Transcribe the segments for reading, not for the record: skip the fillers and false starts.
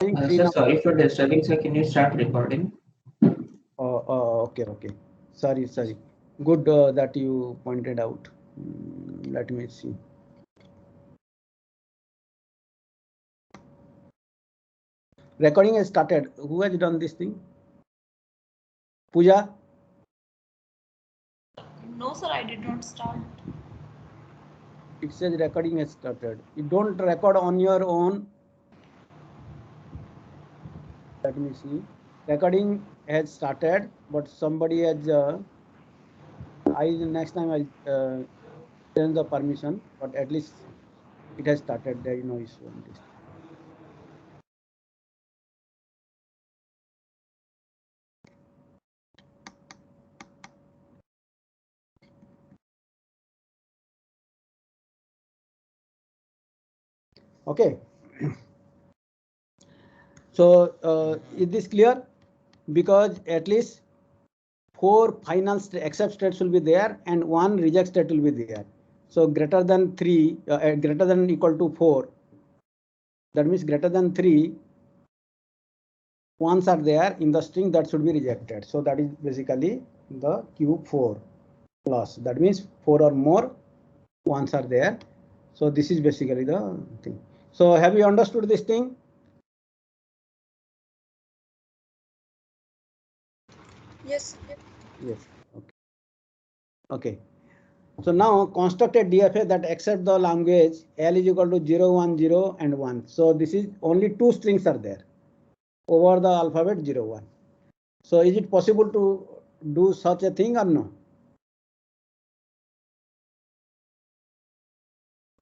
Sir, sorry for disturbing, sir. Can you start recording? Okay. Sorry. Good that you pointed out. Let me see. Recording has started. Who has done this thing? Pooja? No, sir, I did not start. It says recording has started. You don't record on your own. Let me see. Recording has started, but somebody has. Next time I'll change the permission, but at least it has started. There is no issue on this. Okay. So is this clear? Because at least 4 final accept states will be there and 1 reject state will be there. So greater than 3, greater than equal to 4. That means greater than 3 ones are there in the string that should be rejected. So that is basically the Q4 clause. That means 4 or more ones are there. So this is basically the thing. So have you understood this thing? Yes. Yes. Okay. So now construct a DFA that accepts the language L is equal to 0, 1, 0 and 1. So this is only 2 strings are there over the alphabet 0, 1. So is it possible to do such a thing or no?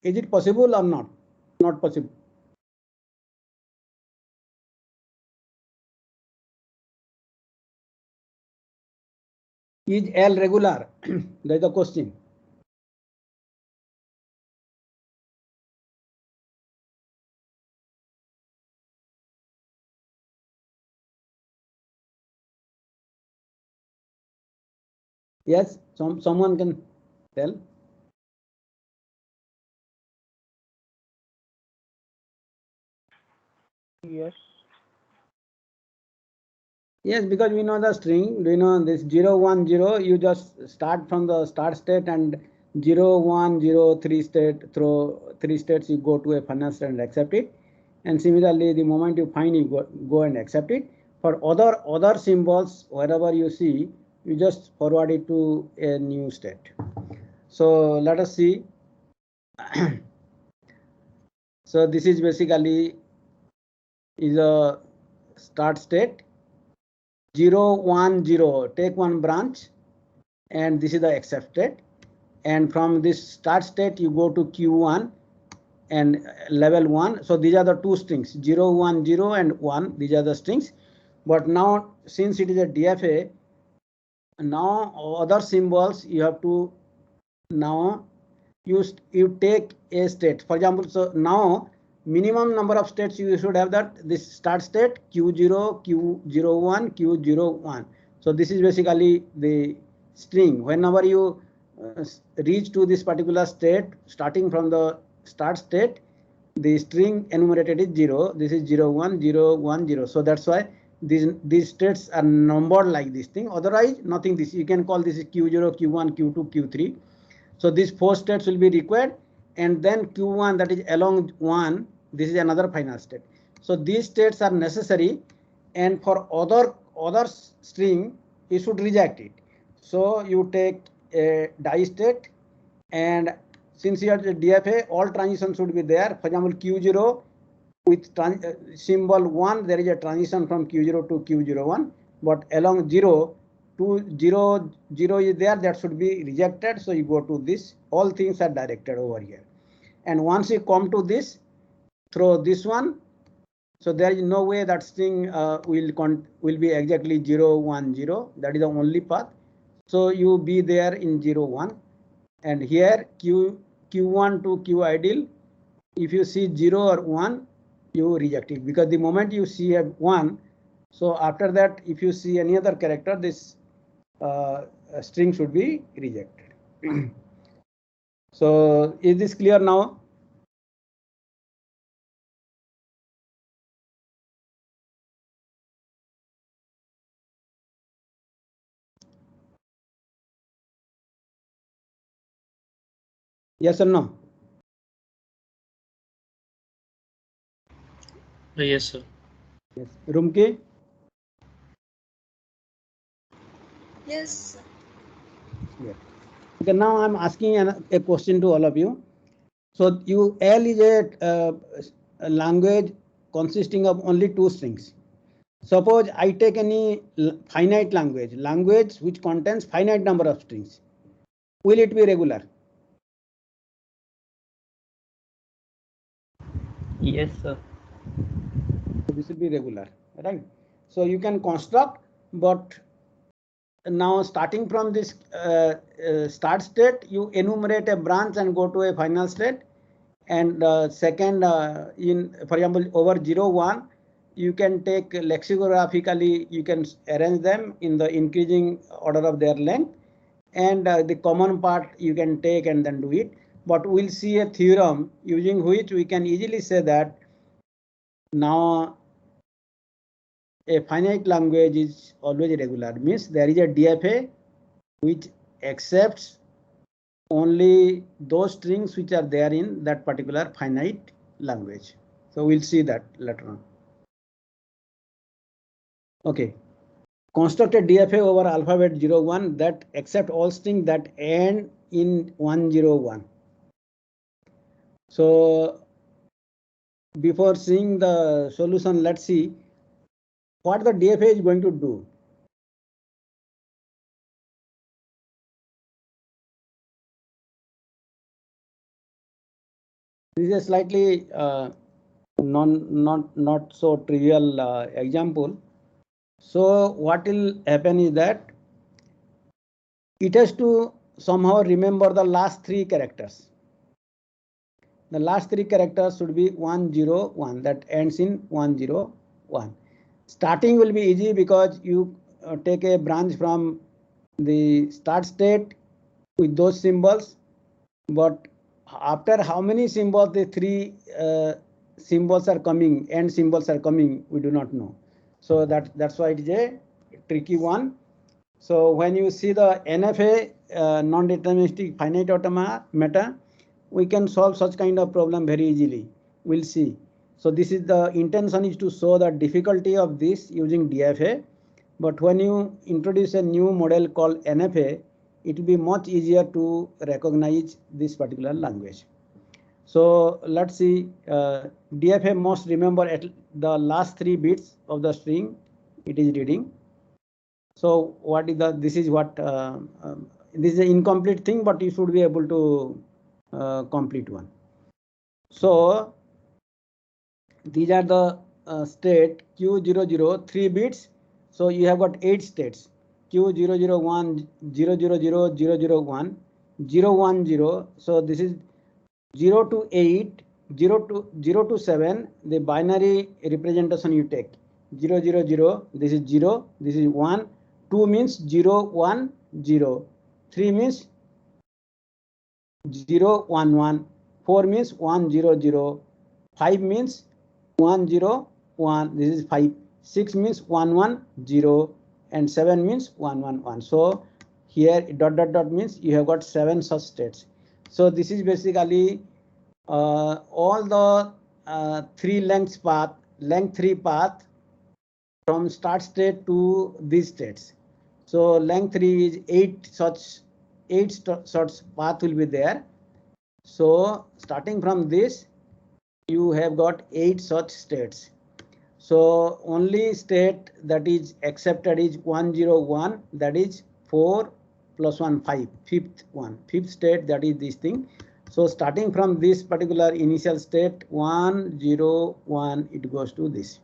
Is it possible or not? Not possible. Is L regular? That is the question. Yes, someone can tell. Yes. Yes, because we know the string. Do you know this 0, 1, 0? You just start from the start state and 0, 1, 0, 3 state. Through 3 states, you go to a final state and accept it. And similarly, the moment you find, you go and accept it. For other symbols, wherever you see, you just forward it to a new state. So let us see. So this is basically is a start state. 0, 1, 0, take one branch, and this is the accept state. And from this start state, you go to Q1 and level 1. So these are the 2 strings, 0, 1, 0 and 1. These are the strings. But now, since it is a DFA, now other symbols you have to now you take a state. For example, so now minimum number of states you should have that this start state Q0, Q01, Q01. So this is basically the string. Whenever you reach to this particular state, starting from the start state, the string enumerated is 0. This is 0, 1, 0, 1, 0. So that's why these states are numbered like this thing. Otherwise, nothing. This you can call this is Q0, Q1, Q2, Q3. So these 4 states will be required, and then Q1, that is along 1, this is another final state. So these states are necessary, and for other string you should reject it. So you take a die state, and since you are the DFA, all transitions should be there. For example, Q0 with symbol 1, there is a transition from Q0 to Q01, but along 0 to 0, 0 is there, that should be rejected. So you go to this, all things are directed over here. And once you come to this, throw this one, so there is no way that string will be exactly 0, 1, 0. That is the only path. So you be there in 0, 1. And here Q1 to Q ideal, if you see 0 or 1, you reject it, because the moment you see a 1, so after that if you see any other character, this string should be rejected. So is this clear now? Yes or no? Yes, sir. Yes. Rumki? Yes. Yes. Okay, now I'm asking a question to all of you. So L is a language consisting of only two strings. Suppose I take any finite language which contains finite number of strings. Will it be regular? Yes, sir. This will be regular, right? So you can construct, but now starting from this start state, you enumerate a branch and go to a final state. And second, for example, over 0, 1, you can take lexicographically, you can arrange them in the increasing order of their length, and the common part you can take and then do it. But we'll see a theorem using which we can easily say that now a finite language is always regular, means there is a DFA which accepts only those strings which are there in that particular finite language. So we'll see that later on. Okay. Construct a DFA over alphabet 01 that accept all strings that end in 101. So before seeing the solution, let's see what the DFA is going to do. This is a slightly not so trivial example. So what will happen is that it has to somehow remember the last three characters. The last three characters should be 101, that ends in 101. Starting will be easy because you take a branch from the start state with those symbols, but after how many symbols the three symbols are coming, end symbols are coming, we do not know. So that's why it is a tricky one. So when you see the NFA, non-deterministic finite automata, we can solve such kind of problem very easily. We'll see. So this is the intention, is to show the difficulty of this using DFA. But when you introduce a new model called NFA, it will be much easier to recognize this particular language. So let's see, DFA must remember at the last 3 bits of the string it is reading. So what is this is what this is an incomplete thing, but you should be able to complete one. So these are the state Q00, 3 bits. So you have got 8 states: Q001, 000, 001, 010. So this is 0 to 8, 0 to 7. The binary representation you take 000. This is 0. This is 1. 2 means 0, 1, 0. 3 means 0, 1, 1. 4 means 1, 0, 0. 5 means 1, 0, 1. This is 5. 6 means 1, 1, 0. And 7 means 1, 1, 1. So here dot dot dot means you have got 7 such states. So this is basically all the 3 length 3 path from start state to these states. So length 3 is 8 such path will be there. So starting from this, you have got 8 such states. So only state that is accepted is 101, that is 4 plus 1, 5, fifth state, that is this thing. So starting from this particular initial state 101, it goes to this.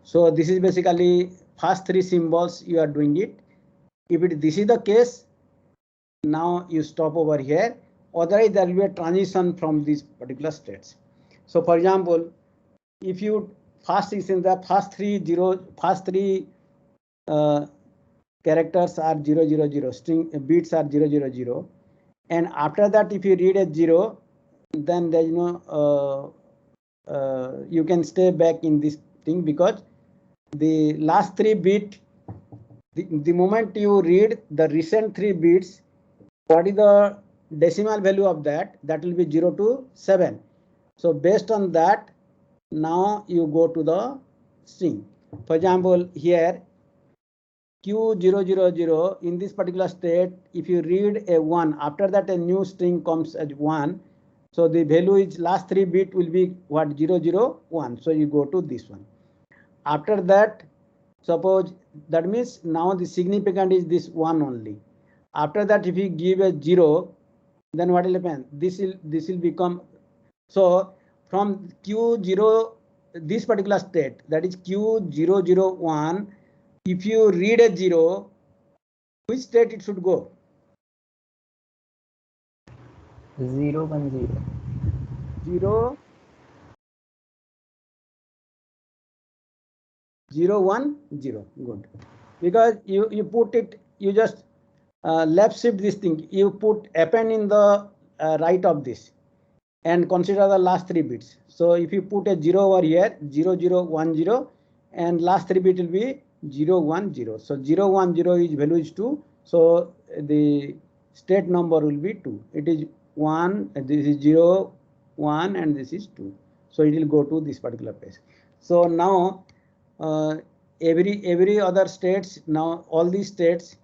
So this is basically first 3 symbols you are doing it. If this is the case, now you stop over here. Otherwise there will be a transition from these particular states. So for example, if you first is in the first three characters are 000, string bits are 000, and after that if you read a 0, then there is no you can stay back in this thing, because the last 3 bit, the moment you read the recent 3 bits, what is the decimal value of that will be 0 to 7. So based on that, now you go to the string. For example, here Q000 in this particular state, if you read a 1, after that a new string comes as 1. So the value is last 3 bit will be what? 001. So you go to this one. After that, suppose that means now the significant is this 1 only. After that, if you give a 0, then what will happen? This will become, so from Q0, this particular state, that is Q001, if you read a 0, which state it should go? 0 1 0. 0 0 1 0. Good, because you put it, you just left shift this thing, you put append in the right of this and consider the last 3 bits. So if you put a 0 over here, 0 0 1 0, and last 3 bit will be 0 1 0. So 0 1 0 is value is 2. So the state number will be 2. It is 1, this is 0 1, and this is 2. So it will go to this particular place. So now every other states, now all these states,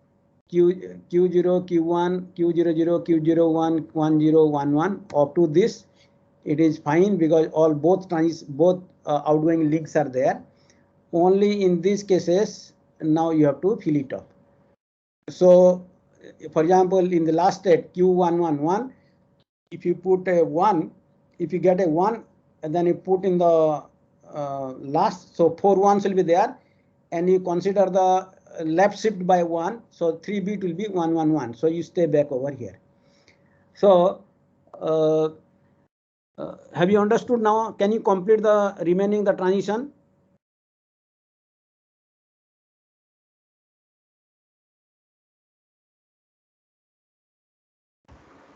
Q0, Q1, Q00, Q01, 10, 11, up to this, it is fine because both outgoing links are there. Only in these cases, now you have to fill it up. So, for example, in the last state Q111, if you put a 1, if you get a 1, and then you put in the last, so 4 ones will be there, and you consider the left shift by 1, so 3 bit will be 111. So you stay back over here. So have you understood now? Can you complete the remaining the transition?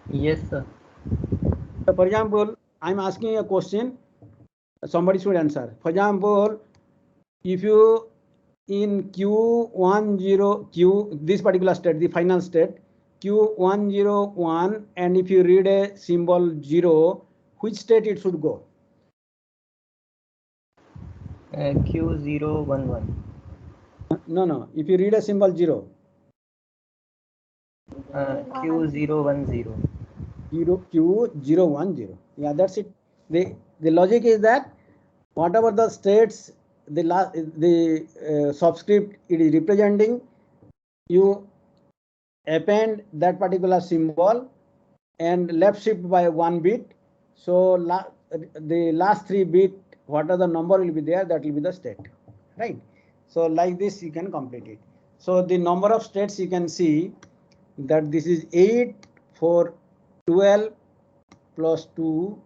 Yes, sir. So for example, I'm asking a question, somebody should answer. For example, if you in Q10, this particular state, the final state, Q101, and if you read a symbol 0, which state it should go? Q011. No. If you read a symbol 0. Q010. Q010. Yeah, that's it. The logic is that whatever the states, the subscript it is representing, you append that particular symbol and left shift by 1 bit. So the last 3 bit, what are the number will be there, that will be the state, right? So like this you can complete it. So the number of states you can see that this is 8 for 12 plus 2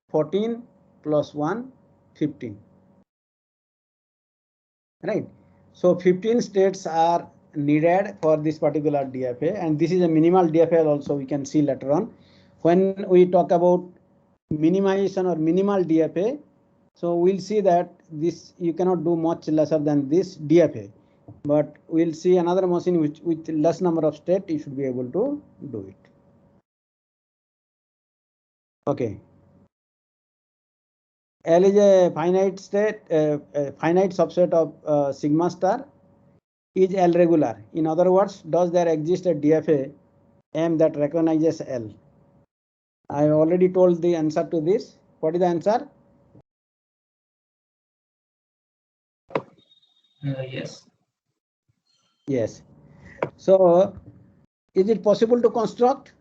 14 plus 1 15, right? So 15 states are needed for this particular DFA, and this is a minimal DFA also, we can see later on when we talk about minimization or minimal DFA. So we'll see that this you cannot do much lesser than this DFA, but we'll see another machine which with less number of states you should be able to do it. Okay. L is a finite state, finite subset of sigma star. Is L regular? In other words, does there exist a DFA M that recognizes L? I already told the answer to this. What is the answer? Yes. Yes. So, is it possible to construct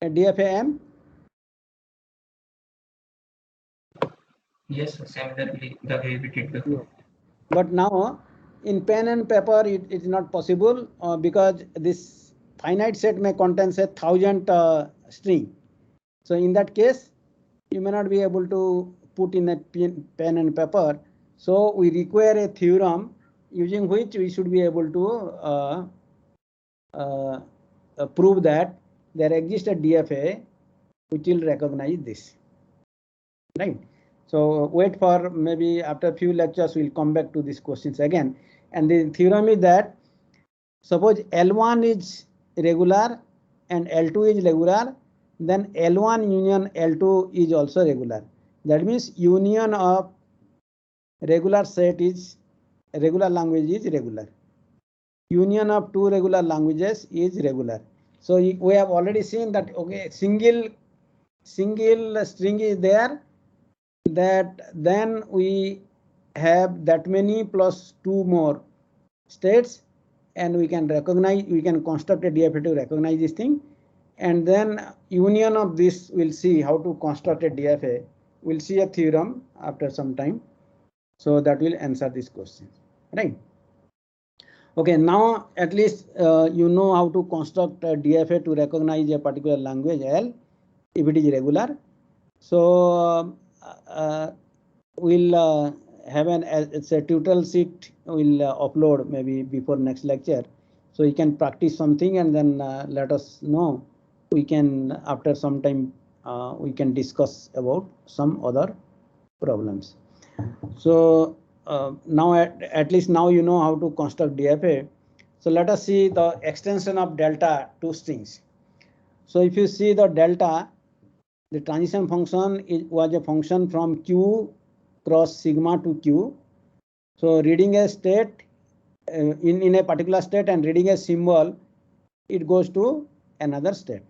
a DFA M? Yes, similarly the way we did before. Yeah. But now in pen and paper it is not possible because this finite set may contain say 1000 string. So in that case you may not be able to put in a pen and paper. So we require a theorem using which we should be able to prove that there exists a DFA which will recognize this, right? So wait for maybe after a few lectures we'll come back to these questions again. And the theorem is that suppose L1 is regular and L2 is regular, then L1 union L2 is also regular. That means union of regular set is regular language is regular. Union of two regular languages is regular. So we have already seen that, okay, single string is there, that then we have that many plus two more states, and we can recognize, we can construct a DFA to recognize this thing, and then union of this, we'll see how to construct a DFA. We'll see a theorem after some time, so that will answer this question, right? Okay, now at least you know how to construct a DFA to recognize a particular language L if it is regular. So we'll have it's a tutorial sheet we'll upload maybe before next lecture, so you can practice something and then let us know. We can, after some time, we can discuss about some other problems. So now at least now you know how to construct DFA. So let us see the extension of delta to strings. So if you see the delta, the transition function was a function from Q cross sigma to Q. So reading a state in a particular state and reading a symbol, it goes to another state.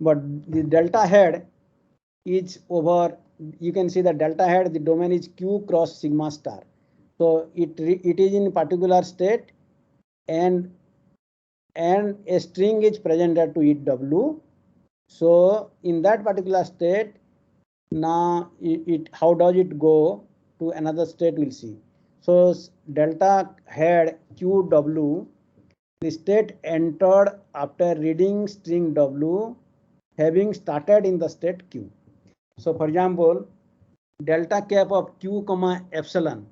But the delta head is over, you can see the delta head, the domain is Q cross sigma star. So it is in particular state, and a string is presented to it W. So in that particular state, now how does it go to another state, we'll see. So delta head QW, the state entered after reading string W having started in the state Q. So for example, delta cap of Q comma epsilon,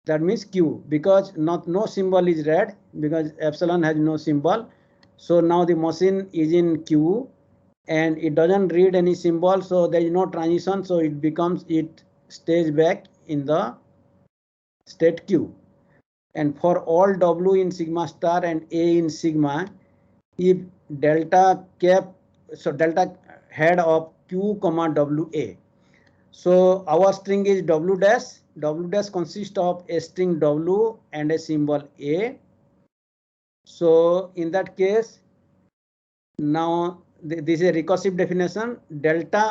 that means Q, because no symbol is read, because epsilon has no symbol. So now the machine is in Q and it doesn't read any symbol, so there is no transition, so it stays back in the state Q. And for all W in sigma star and A in sigma, if delta cap, so delta head of Q comma WA. So our string is W dash. W dash consists of a string W and a symbol A. So in that case, now this is a recursive definition. Delta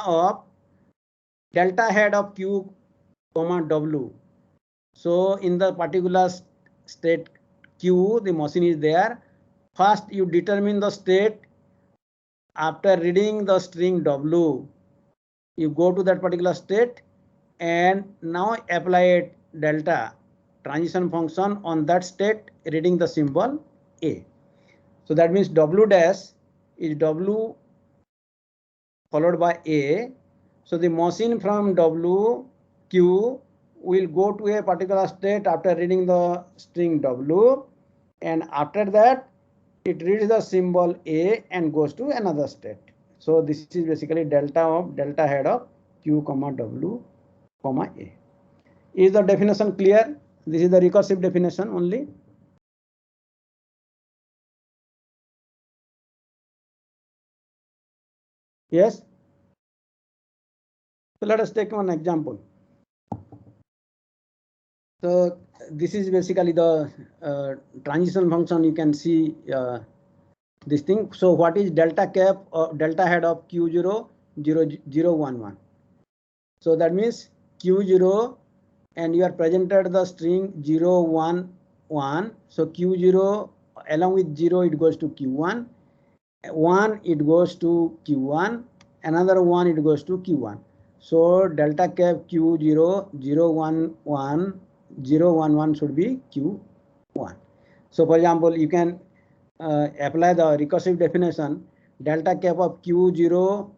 head of Q comma W. So in the particular state Q, the machine is there. First you determine the state after reading the string W. You go to that particular state and now apply a delta transition function on that state reading the symbol A. So that means W dash is W followed by A. So the machine from W Q will go to a particular state after reading the string W, and after that it reads the symbol A and goes to another state. So this is basically delta head of Q comma W comma A. Is the definition clear? This is the recursive definition only. Yes. So let us take one example. So this is basically the transition function. You can see this thing. So what is delta cap or delta head of Q0 0 So that means Q0, and you are presented the string 0 1 1. So Q0 along with 0 it goes to Q1, 1 it goes to Q1, another 1 it goes to Q1. So delta cap Q0 0 1 1 0 1 1 should be Q1. So for example, you can apply the recursive definition. Delta cap of Q0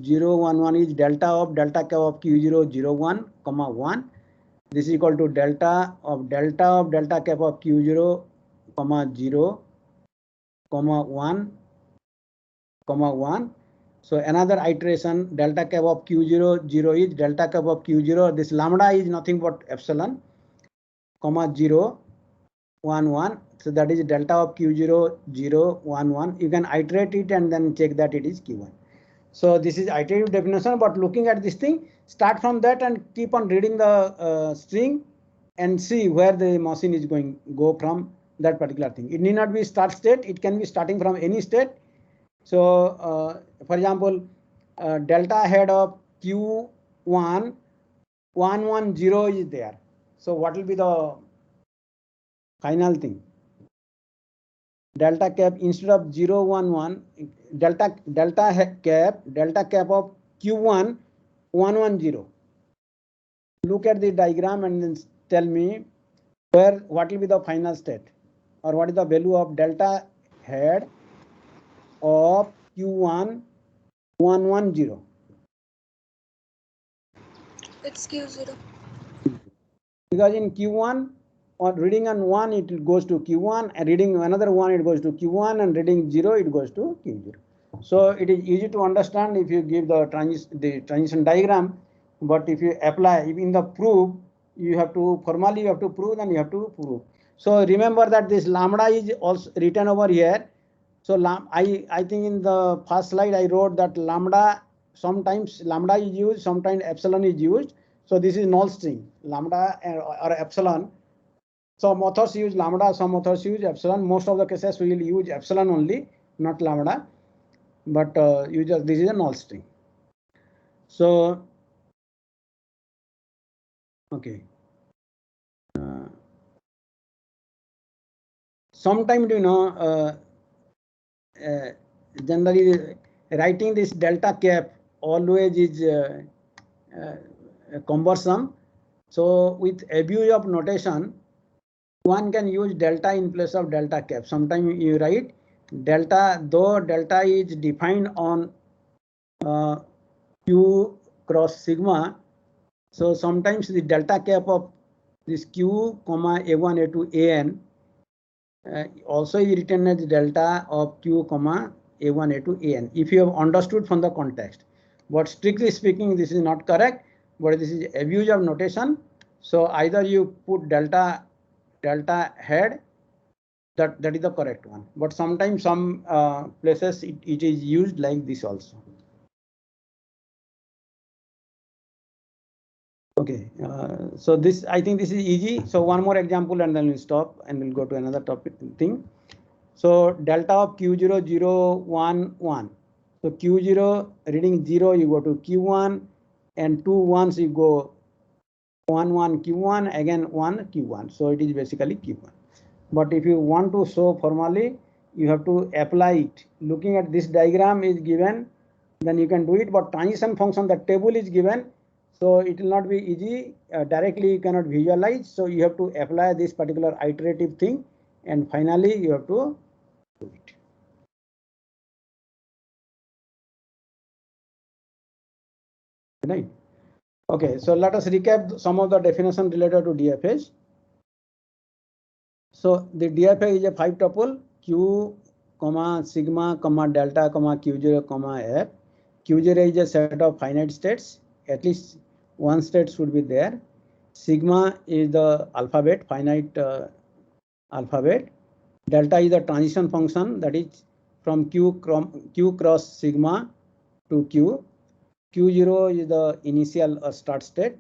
0 1 1 is delta cap of Q0 0 1 comma 1. This is equal to delta cap of Q0 comma 0 comma 1 comma 1. So another iteration, delta cap of Q0 0 is delta cap of Q0. This lambda is nothing but epsilon comma 0 1 1. So that is delta of Q0, 0, 1, 1. You can iterate it and then check that it is Q1. So this is iterative definition, but looking at this thing, start from that and keep on reading the string and see where the machine is go from that particular thing. It need not be start state. It can be starting from any state. So for example, delta head of Q1, 110 is there. So what will be the final thing? Delta cap instead of 011, delta cap of Q1 110. Look at the diagram and then tell me what will be the final state, or what is the value of delta head of Q1 110. It's Q0. Because in Q1, or reading on 1 it goes to Q1, and reading another 1 it goes to Q1, and reading 0 it goes to Q0. So it is easy to understand if you give the transition diagram, but if you apply in the proof, you have to formally you have to prove, and you have to prove. So remember that this lambda is also written over here. So I think in the first slide I wrote that lambda, sometimes lambda is used, sometimes epsilon is used. So this is null string, lambda or epsilon. Some authors use lambda, some authors use epsilon. Most of the cases we will use epsilon only, not lambda. But this is a null string. So okay. Sometimes generally writing this delta cap always is cumbersome. So with abuse of notation, one can use delta in place of delta cap. Sometimes you write delta, though delta is defined on Q cross sigma. So sometimes the delta cap of this Q comma A1, A2, AN also is written as delta of Q comma A1, A2, AN, if you have understood from the context. But strictly speaking, this is not correct, but this is abuse of notation. So either you put delta head, that is the correct one. But sometimes some places it is used like this also. Okay, so this, I think this is easy. So one more example and then we'll stop and we'll go to another topic thing. So delta of Q0, 0, 1, 1. So Q0 reading 0, you go to Q1, and 2 1s you go 1, 1 Q1, again 1 Q1. So it is basically Q1. But if you want to show formally, you have to apply it. Looking at this diagram is given, then you can do it. But transition function, the table is given, so it will not be easy. Directly you cannot visualize. So you have to apply this particular iterative thing, and finally you have to do it. Right. Okay, so let us recap some of the definition related to DFH. So the DFH is a 5 tuple Q, comma sigma, comma delta, comma Q0, comma F. Q0 is a set of finite states. At least one state should be there. Sigma is the alphabet, finite alphabet. Delta is the transition function, that is from Q cross sigma to Q. Q0 is the initial start state.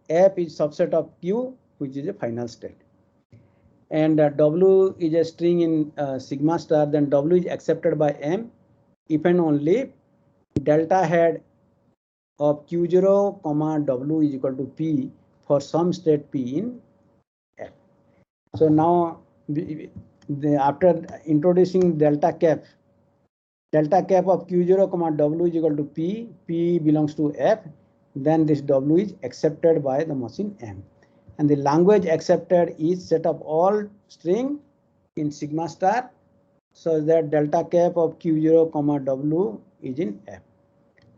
F is subset of Q, which is a final state. And W is a string in sigma star, then W is accepted by M if and only delta head of Q0 comma W is equal to P for some state P in F. So now after introducing delta cap of Q0 comma W is equal to P, P belongs to F, then this W is accepted by the machine M. And the language accepted is set of all string in sigma star, so that delta cap of Q0 comma W is in F.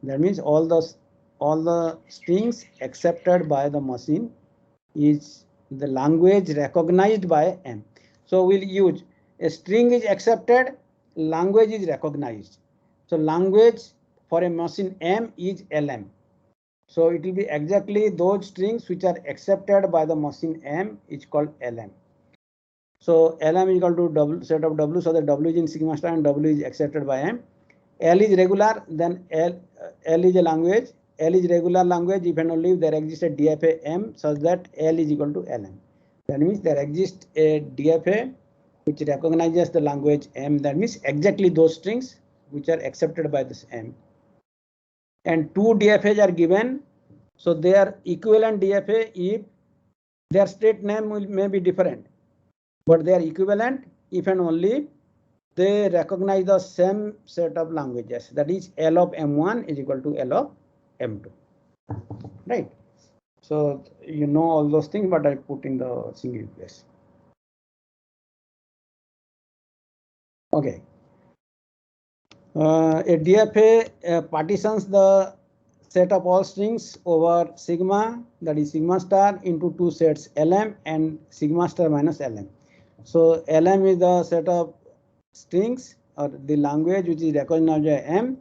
That means all the strings accepted by the machine is the language recognized by M. So we'll use a string is accepted, language is recognized. So language for a machine M is LM. So it will be exactly those strings which are accepted by the machine M is called LM. So Lm is equal to W set of W, so that W is in sigma star and W is accepted by M. L is regular, then L is a language. L is regular language if and only if there exists a DFA M such that L is equal to Lm. That means there exists a DFA which recognizes the language M. That means exactly those strings which are accepted by this M. And two DFAs are given, so they are equivalent DFA if their state name may be different, but they are equivalent if and only if they recognize the same set of languages. That is, L of M1 is equal to L of M2. Right. So you know all those things, but I put in the single place. Okay. A DFA partitions the set of all strings over sigma, that is sigma star, into two sets Lm and sigma star minus Lm. So Lm is the set of strings or the language which is recognized by M,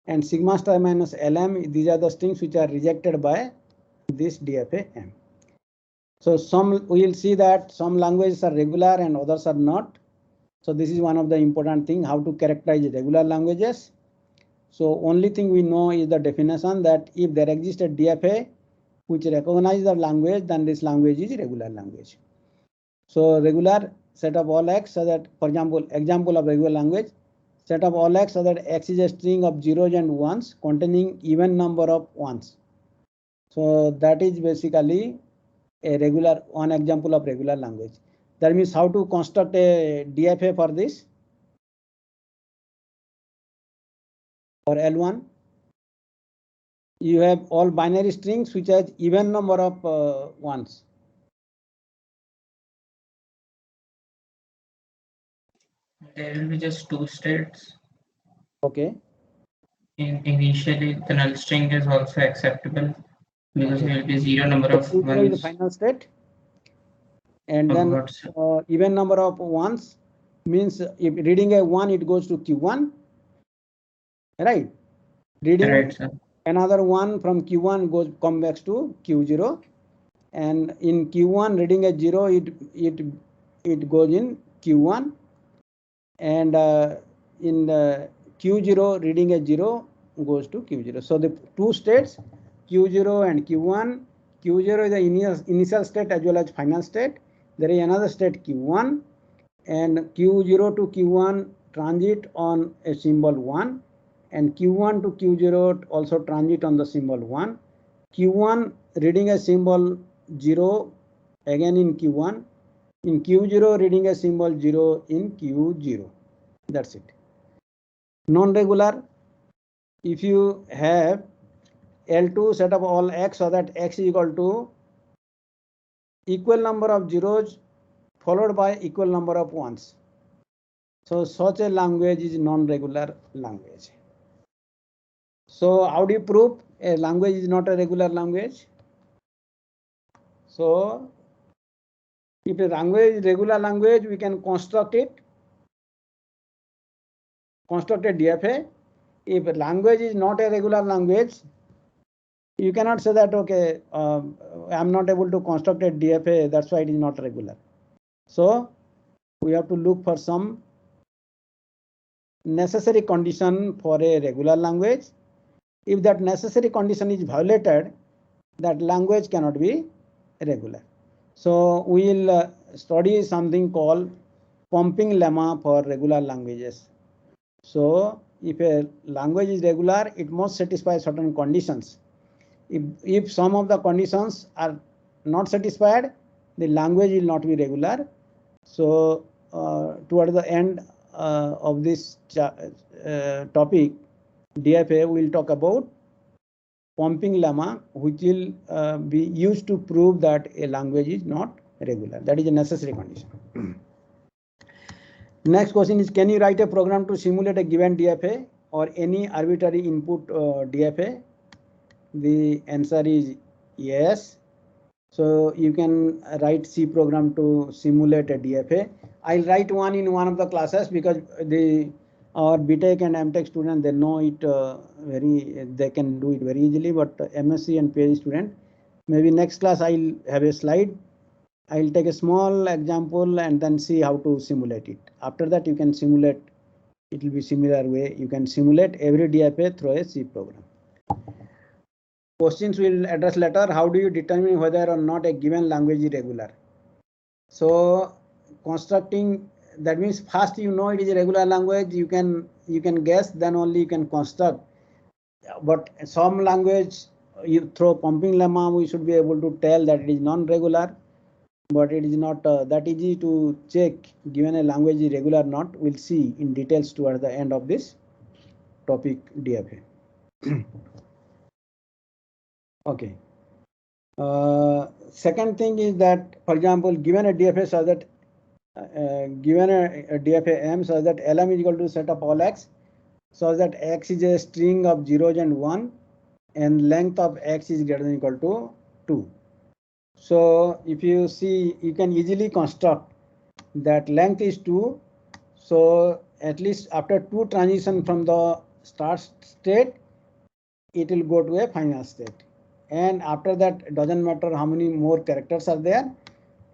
and sigma star minus Lm, these are the strings which are rejected by this DFA M. So we will see that some languages are regular and others are not. So this is one of the important things, how to characterize regular languages. So only thing we know is the definition that if there exists a DFA which recognizes the language, then this language is regular language. So regular set of all x, so that, for example of regular language, set of all x so that x is a string of zeros and ones containing even number of ones. So that is basically a regular, one example of regular language. That means how to construct a DFA for this, for L1. You have all binary strings which has even number of ones. There will be just two states. Okay. Initially, the null string is also acceptable because Okay. there will be zero number of Zero is the ones. final state, and then even number of ones means if reading a 1, it goes to Q1, right? Reading right, another 1 from Q1 come back to Q0, and in Q1 reading a 0, it goes in Q1, and in Q0 reading a 0 goes to Q0. So the two states, Q0 and Q1. Q0 is the initial state as well as final state. There is another state Q1, and Q0 to Q1 transit on a symbol 1, and Q1 to Q0 also transit on the symbol 1. Q1 reading a symbol 0 again in Q1. In Q0 reading a symbol 0 in Q0. That's it. Non-regular, if you have L2 set of all x so that x is equal to equal number of zeros followed by equal number of ones. So such a language is non-regular language. So how do you prove a language is not a regular language? So if a language is regular language, we can construct it, construct a DFA. If a language is not a regular language, you cannot say that, okay, I'm not able to construct a DFA, that's why it is not regular. So we have to look for some necessary condition for a regular language. If that necessary condition is violated, that language cannot be regular. So we will study something called pumping lemma for regular languages. So if a language is regular, it must satisfy certain conditions. If some of the conditions are not satisfied, the language will not be regular. So towards the end of this topic, DFA, we will talk about pumping lemma, which will be used to prove that a language is not regular. That is a necessary condition. Next question is, can you write a program to simulate a given DFA or any arbitrary input DFA? The answer is yes. So you can write C program to simulate a DFA. I'll write one in one of the classes because our BTech and MTech students, they know it they can do it very easily, but MSc and PhD student, maybe next class I'll have a slide I'll take a small example and then see how to simulate it. After that, you can simulate. It will be similar way. You can simulate every DFA through a C program. Questions we'll address later. How do you determine whether or not a given language is regular? So constructing, that means first you know it is a regular language. You can guess, then only you can construct. But some language, you throw pumping lemma, we should be able to tell that it is non-regular. But it is not that easy to check given a language is regular or not. We'll see in details towards the end of this topic DFA. Okay. Second thing is that, for example, given a DFA so that given a DFA M so that LM is equal to set of all x, so that x is a string of zeros and 1 and length of x is greater than or equal to 2. So if you see, you can easily construct that length is 2. So at least after 2 transition from the start state, it will go to a final state. And after that, it doesn't matter how many more characters are there.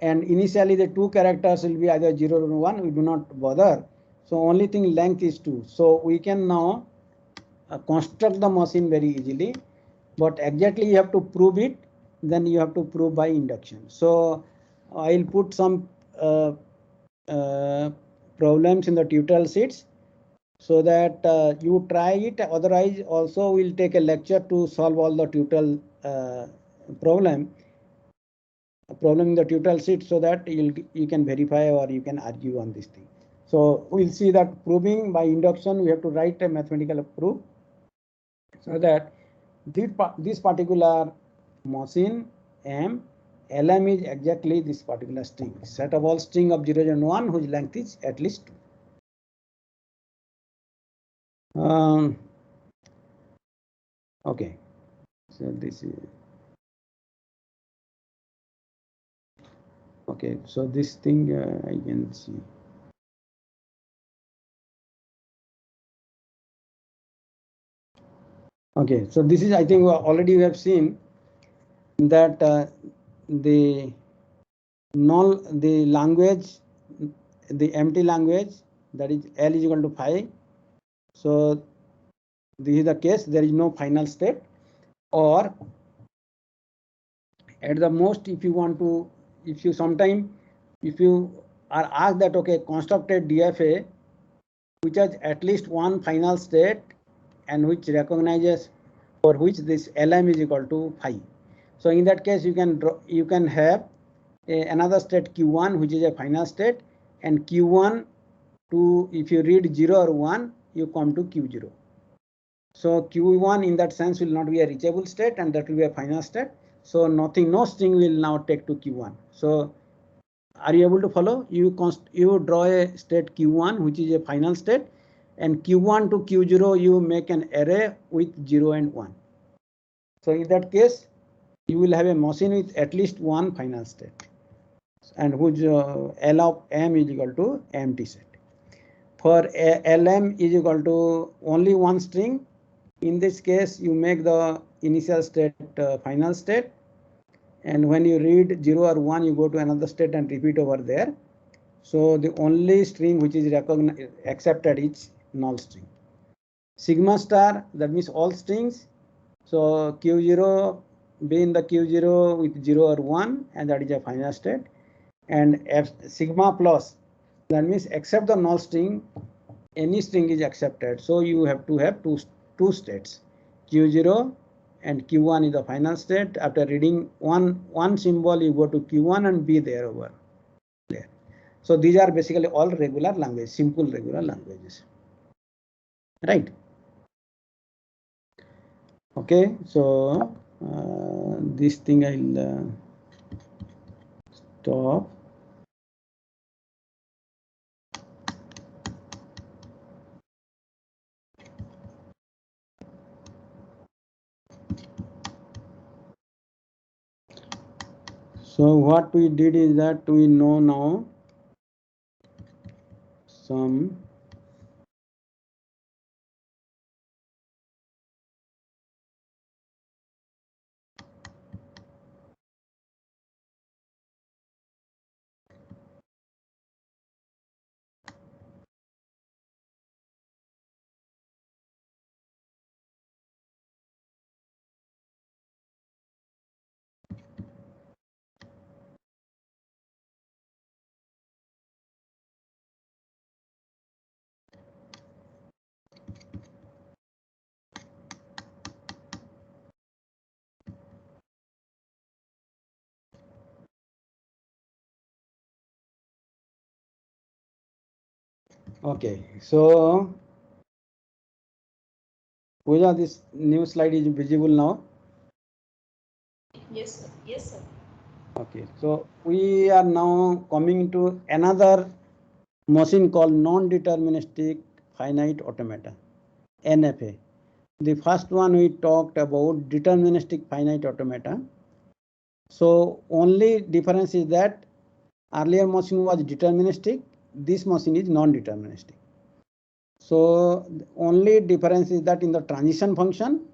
And initially the 2 characters will be either 0 or 1. We do not bother. So only thing length is 2. So we can now construct the machine very easily. But exactly you have to prove it. Then you have to prove by induction. So I'll put some problems in the tutorial sheets so that you try it. Otherwise, also we'll take a lecture to solve all the tutorial problem in the tutorial sheet so that you can verify or you can argue on this thing. So we'll see that proving by induction, we have to write a mathematical proof so that this particular machine M LM is exactly this particular string, set of all string of 0 and 1 whose length is at least 2. Okay, so this is okay. So this thing I can see. Okay, so this is, I think already we have seen that the language, the empty language, that is L is equal to 5. So this is the case, there is no final state, or at the most, if you want to, if you are asked that, okay, construct a DFA which has at least one final state and which recognizes for which this LM is equal to 5. So in that case, you can have another state Q1 which is a final state, and Q1 to, if you read 0 or 1, you come to Q0. So Q1 in that sense will not be a reachable state, and that will be a final state. So no string will now take to Q1. So are you able to follow? You draw a state Q1 which is a final state, and Q1 to Q0 you make an array with 0 and 1. So in that case, you will have a machine with at least one final state, and whose L of M is equal to empty set. For LM is equal to only one string. In this case, you make the initial state final state, and when you read 0 or 1, you go to another state and repeat over there. So the only string which is accepted is null string. Sigma star, that means all strings. So Q0 be in the Q0 with 0 or 1, and that is a final state. And sigma plus, that means except the null string, any string is accepted. So you have to have two states, Q0 and Q1 is the final state. After reading one symbol, you go to Q1 and be there over there. So these are basically all regular language, simple regular languages, right? Okay, so this thing I'll stop. So what we did is that we know now some Okay, so Pooja, this new slide is visible now. Yes, sir. Yes, sir. Okay, so we are now coming to another machine called non-deterministic finite automata, NFA. The first one we talked about deterministic finite automata. So only difference is that earlier machine was deterministic, this machine is non-deterministic. So only difference is that in the transition function,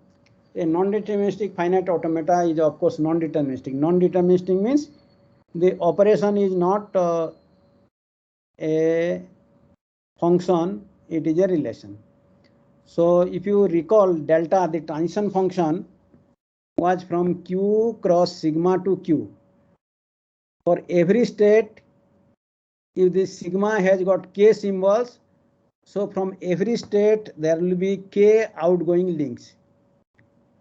a non-deterministic finite automata is of course non-deterministic. Non-deterministic means the operation is not a function, it is a relation. So if you recall, delta, the transition function, was from Q cross sigma to Q. For every state, if this sigma has got K symbols, so from every state there will be K outgoing links.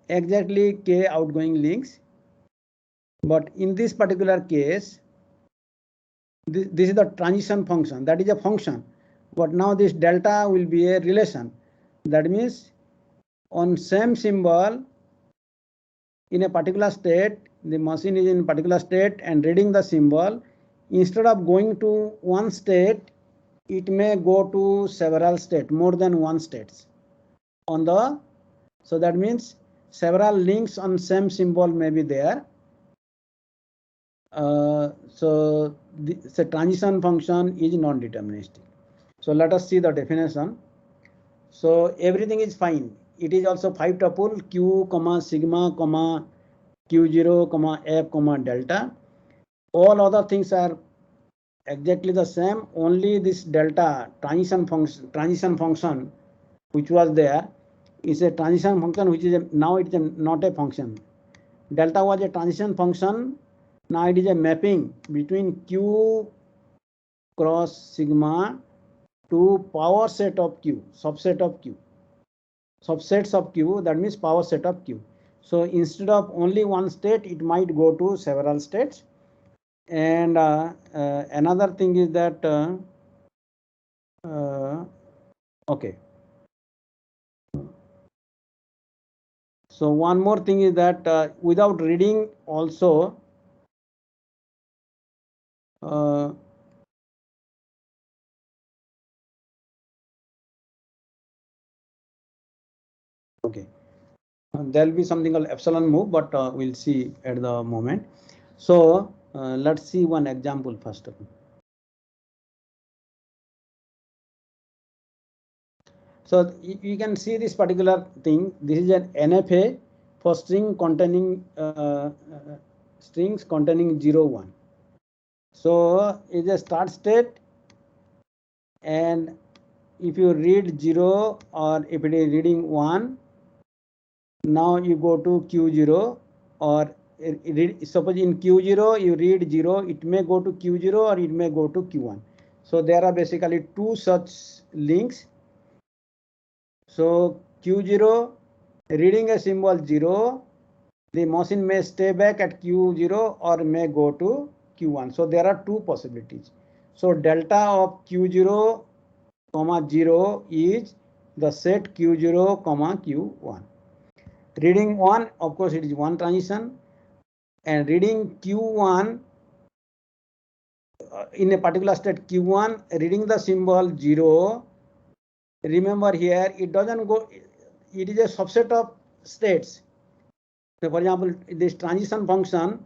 Exactly K outgoing links. But in this particular case, this is the transition function, that is a function. But now this delta will be a relation. That means on same symbol in a particular state, the machine is in a particular state and reading the symbol, instead of going to one state, it may go to several states, more than one states on the, so that means several links on same symbol may be there. So the transition function is non-deterministic. So let us see the definition. So everything is fine. It is also 5 tuple q comma sigma comma q0 comma f comma delta. All other things are exactly the same. Only this delta transition function which was there is a transition function which is now it is not a function. Delta was a transition function. Now it is a mapping between q cross sigma to power set of q, subset of q. Subsets of q, that means power set of q. So instead of only one state, it might go to several states. And another thing is that okay. So one more thing is that without reading also okay, there'll be something called epsilon move, but we'll see at the moment. So let's see one example first of all. So you can see this particular thing. This is an NFA for string containing strings containing 0, 1. So it's a start state, and if you read 0 or if it is reading 1, now you go to Q0, or suppose in Q0 you read 0, it may go to Q0 or it may go to Q1. So there are basically two such links. So Q0 reading a symbol 0, the machine may stay back at Q0 or may go to Q1. So there are two possibilities. So delta of Q0 comma 0 is the set Q0 comma Q1. Reading 1, of course it is one transition, and reading Q1 in a particular state Q1, reading the symbol 0. Remember here, it doesn't go, it is a subset of states. So for example, this transition function,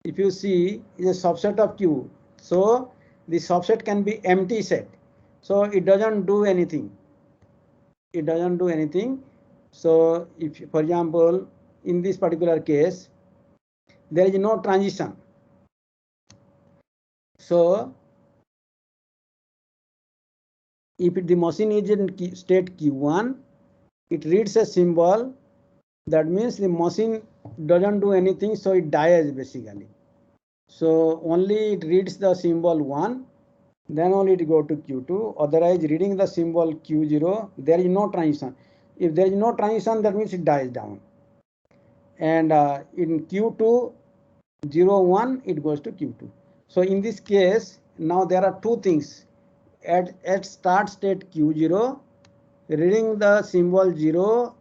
if you see, is a subset of Q. So the subset can be empty set. So it doesn't do anything. It doesn't do anything. So if, for example, in this particular case, there is no transition. So if the machine is in state Q1, it reads a symbol. That means the machine doesn't do anything, so it dies basically. So only it reads the symbol 1, then only it go to Q2. Otherwise, reading the symbol Q0, there is no transition. If there is no transition, that means it dies down. And in Q2, 0, 1, it goes to Q2. So in this case, now there are two things. at start state Q0, reading the symbol 0,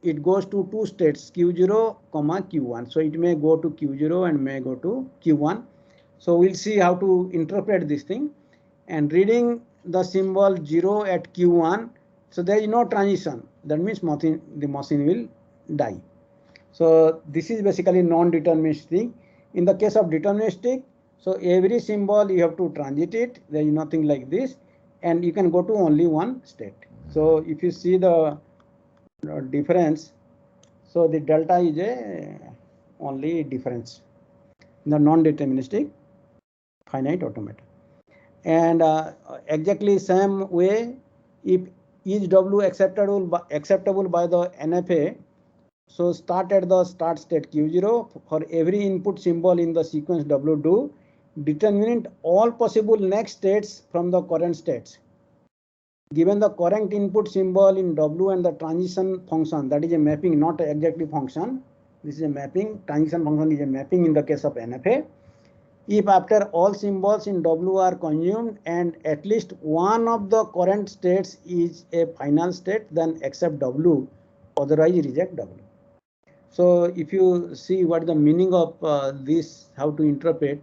it goes to two states Q0, Q1. So it may go to Q0 and may go to Q1. So we'll see how to interpret this thing. And reading the symbol 0 at Q1, so there is no transition. That means the machine will die. So this is basically non-deterministic thing. In the case of deterministic, so every symbol you have to transit it. There is nothing like this, and you can go to only one state. So if you see the difference, so the delta is a only difference in the non-deterministic finite automata. And exactly same way, if is W acceptable by the NFA, so start at the start state Q0 for every input symbol in the sequence W do determine all possible next states from the current states. Given the current input symbol in W and the transition function, that is a mapping, not exactly function. This is a mapping. Transition function is a mapping in the case of NFA. If after all symbols in W are consumed and at least one of the current states is a final state, then accept W, otherwise reject W. So if you see what the meaning of this, how to interpret.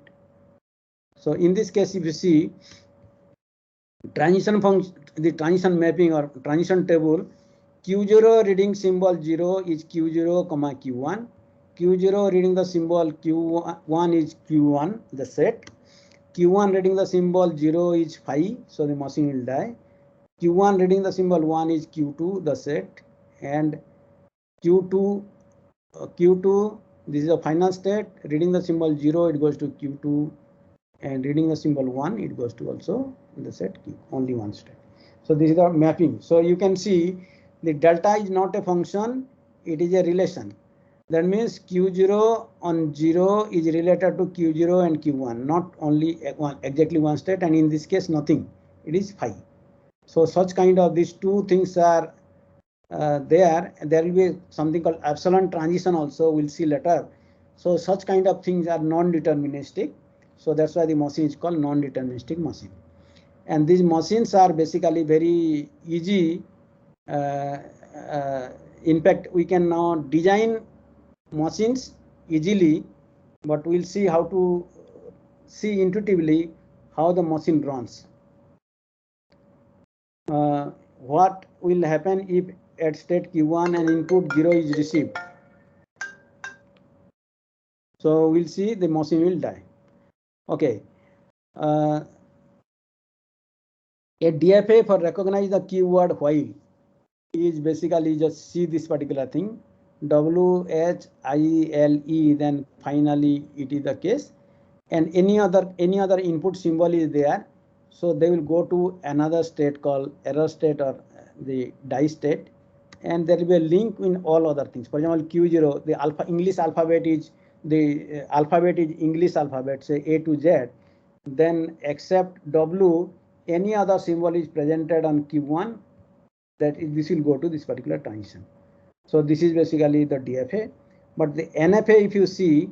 So in this case, if you see transition function, the transition mapping or transition table, Q0 reading symbol 0 is Q0, Q1. Q0 reading the symbol Q1 is Q1, the set. Q1 reading the symbol 0 is 5, so the machine will die. Q1 reading the symbol 1 is Q2, the set. And Q2, this is the final state. Reading the symbol 0, it goes to Q2. And reading the symbol 1, it goes to also the set Q, only one state. So this is the mapping. So you can see the delta is not a function, it is a relation. That means Q0 on 0 is related to Q0 and Q1, not only exactly one state, and in this case nothing, it is 5. So such kind of these two things are there. There will be something called epsilon transition also, we'll see later. So such kind of things are non-deterministic. So that's why the machine is called non-deterministic machine. And these machines are basically very easy. In fact, we can now design machines easily, but we'll see how to see intuitively how the machine runs. What will happen if at state Q1 an input 0 is received? So we'll see the machine will die. Okay. A DFA for recognize the keyword while is basically just see this particular thing. WHILE, then finally it is the case, and any other input symbol is there, so they will go to another state called error state or the die state, and there will be a link in all other things. For example, Q0, the English alphabet is English alphabet, say A to Z, then except W, any other symbol is presented on Q1, this will go to this particular transition. So this is basically the DFA. But the NFA, if you see,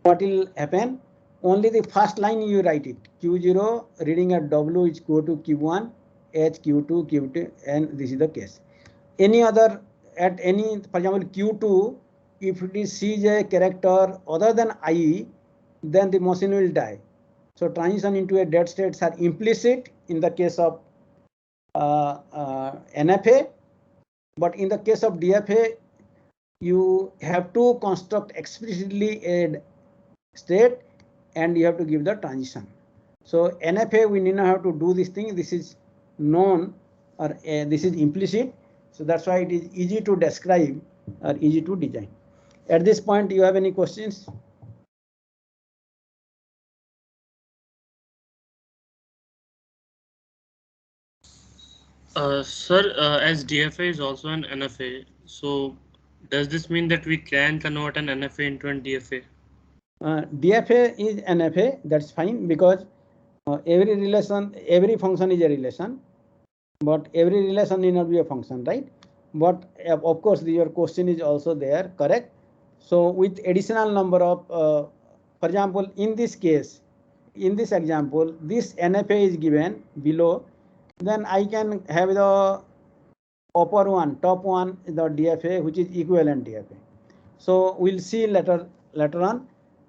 what will happen? Only the first line you write it. Q0 reading at W is go to Q1, H, Q2, Q2, and this is the case. Any other, at any, for example, Q2, if it is sees a character other than I, then the machine will die. So transition into a dead states are implicit in the case of NFA. But in the case of DFA, you have to construct explicitly a state and you have to give the transition. So NFA, we need not have to do this thing. This is known, or this is implicit. So that's why it is easy to describe or easy to design. At this point, do you have any questions? Sir, as DFA is also an NFA, so does this mean that we can convert an NFA into an DFA? DFA is NFA, that's fine, because every function is a relation, but every relation need not be a function, right? But of course, your question is also there, correct? So with additional number of, for example, in this case, in this example, this NFA is given below, then I can have the upper one, top one, the DFA, which is equivalent DFA. So we'll see later on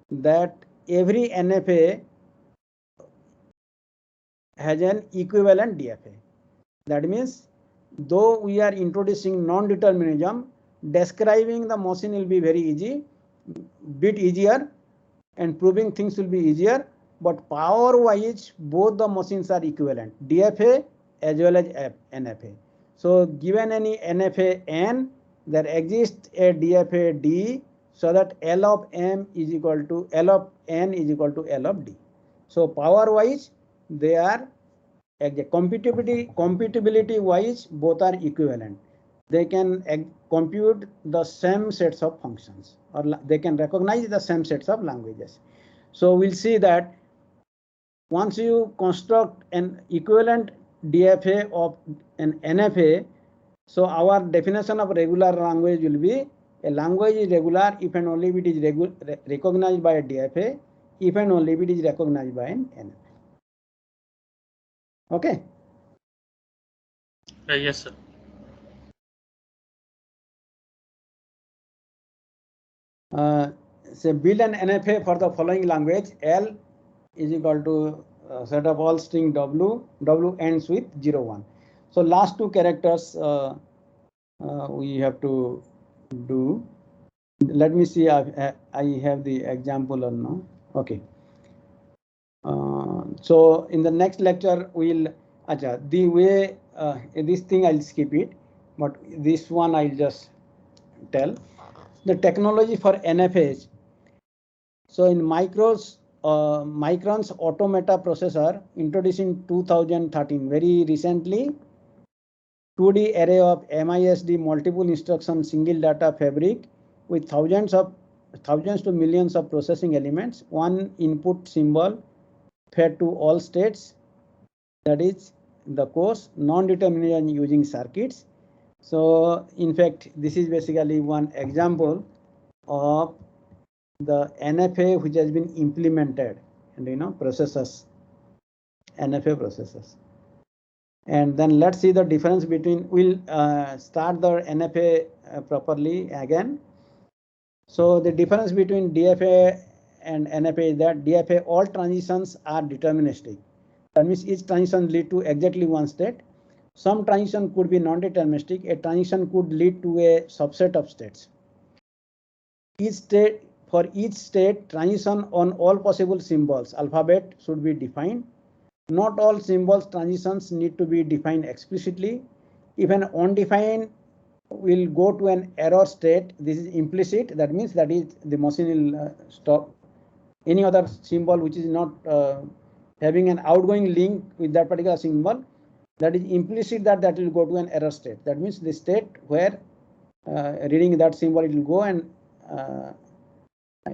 that every NFA has an equivalent DFA. That means though we are introducing non-determinism, describing the machine will be very easy, bit easier, and proving things will be easier, but power wise both the machines are equivalent, DFA as well as NFA. So given any NFA N, there exists a DFA D, so that L of M is equal to L of N is equal to L of D. So power wise they are computability wise both are equivalent. They can compute the same sets of functions, or they can recognize the same sets of languages. So we'll see that once you construct an equivalent DFA of an NFA, so our definition of regular language will be a language is regular if and only if it is recognized by a DFA, if and only if it is recognized by an NFA. Okay. Yes, sir. Say build an NFA for the following language. L is equal to set of all string W. W ends with 0, 1. So last two characters we have to do. Let me see. I have the example or no. Okay. So in the next lecture we'll the way this thing I'll skip it, but this one I'll just tell. The technology for NFAs. So in Micron's Automata processor introduced in 2013, very recently, 2D array of MISD multiple instruction single data fabric with thousands to millions of processing elements, one input symbol fed to all states, that is the course, non-determinism using circuits. So in fact, this is basically one example of the NFA which has been implemented, and processors, NFA processors. And then let's see the difference between, we'll start the NFA properly again. So the difference between DFA and NFA is that DFA all transitions are deterministic. That means each transition lead to exactly one state. Some transition could be non-deterministic. A transition could lead to a subset of states. For each state, transition on all possible symbols, alphabet should be defined. Not all symbols transitions need to be defined explicitly. If an undefined will go to an error state, this is implicit. That means that is the machine will stop. Any other symbol which is not having an outgoing link with that particular symbol, that is implicit that will go to an error state. That means the state where reading that symbol it will go and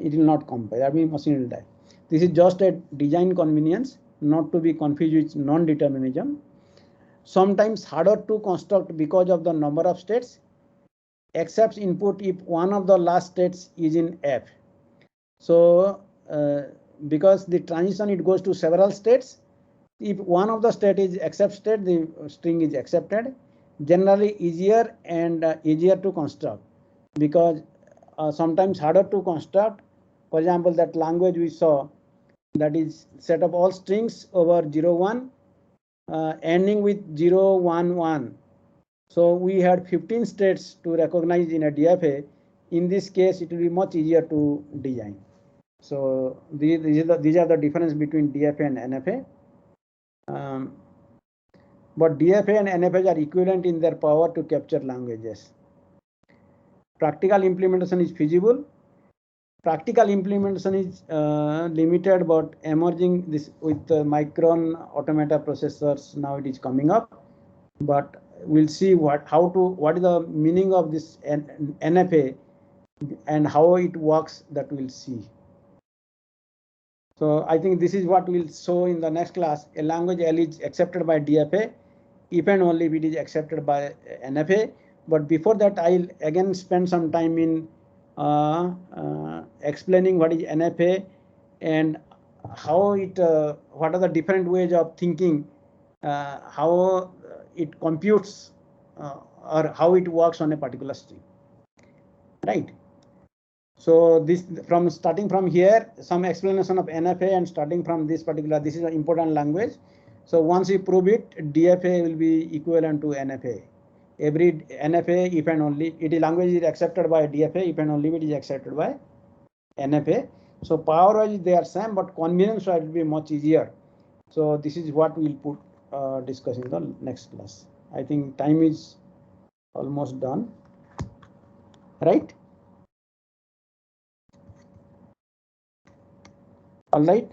it will not compile. That means machine will die. This is just a design convenience, not to be confused with non-determinism. Sometimes harder to construct because of the number of states. Accepts input if one of the last states is in F. So because the transition it goes to several states, if one of the state is accept state, the string is accepted. Generally easier and easier to construct, because sometimes harder to construct. For example, that language we saw, that is set of all strings over 0, 1 ending with 0, 1, 1. So we had 15 states to recognize in a DFA. In this case, it will be much easier to design. So these are the difference between DFA and NFA. But DFA and NFA are equivalent in their power to capture languages. Practical implementation is feasible. Practical implementation is limited, but emerging this with Micron Automata processors, now it is coming up. But we'll see what is the meaning of this NFA and how it works, that we'll see. So I think this is what we'll show in the next class. A language L is accepted by DFA if and only if it is accepted by NFA. But before that, I'll again spend some time in explaining what is NFA and how it what are the different ways of thinking how it computes or how it works on a particular string, right? So this from starting from here, some explanation of NFA, and starting from this particular, this is an important language. So once you prove it, DFA will be equivalent to NFA. Every NFA, if and only it is language is accepted by DFA, if and only it is accepted by NFA. So power wise they are same, but convenience wise will be much easier. So this is what we'll put discuss in the next class. I think time is almost done, right? All right.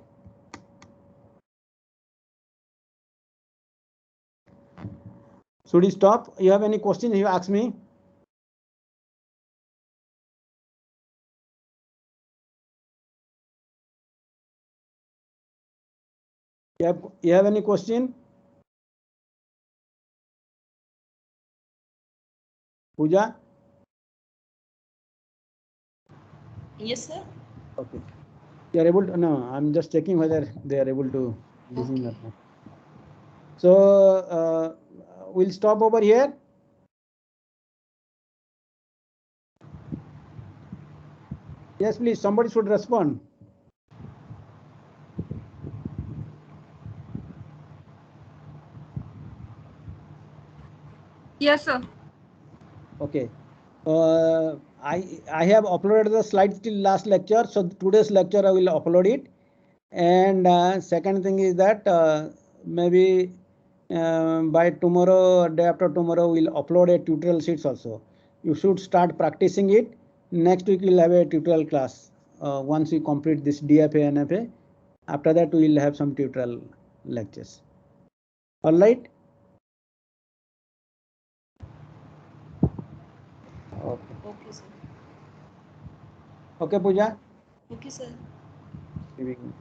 Should we stop? You have any questions? You ask me. You have any question? Pooja? Yes, sir. Okay. You are able to, no, I'm just checking whether they are able to listen or Okay. not. So we'll stop over here. Yes, please, somebody should respond. Yes, sir. Okay. I have uploaded the slides till last lecture. So today's lecture I will upload it. And second thing is that maybe by tomorrow or day after tomorrow we'll upload a tutorial sheets also. You should start practicing it. Next week we'll have a tutorial class. Once we complete this DFA NFA, after that we will have some tutorial lectures. All right. Okay. Okay, sir. Okay, Pooja. Okay, sir. Giving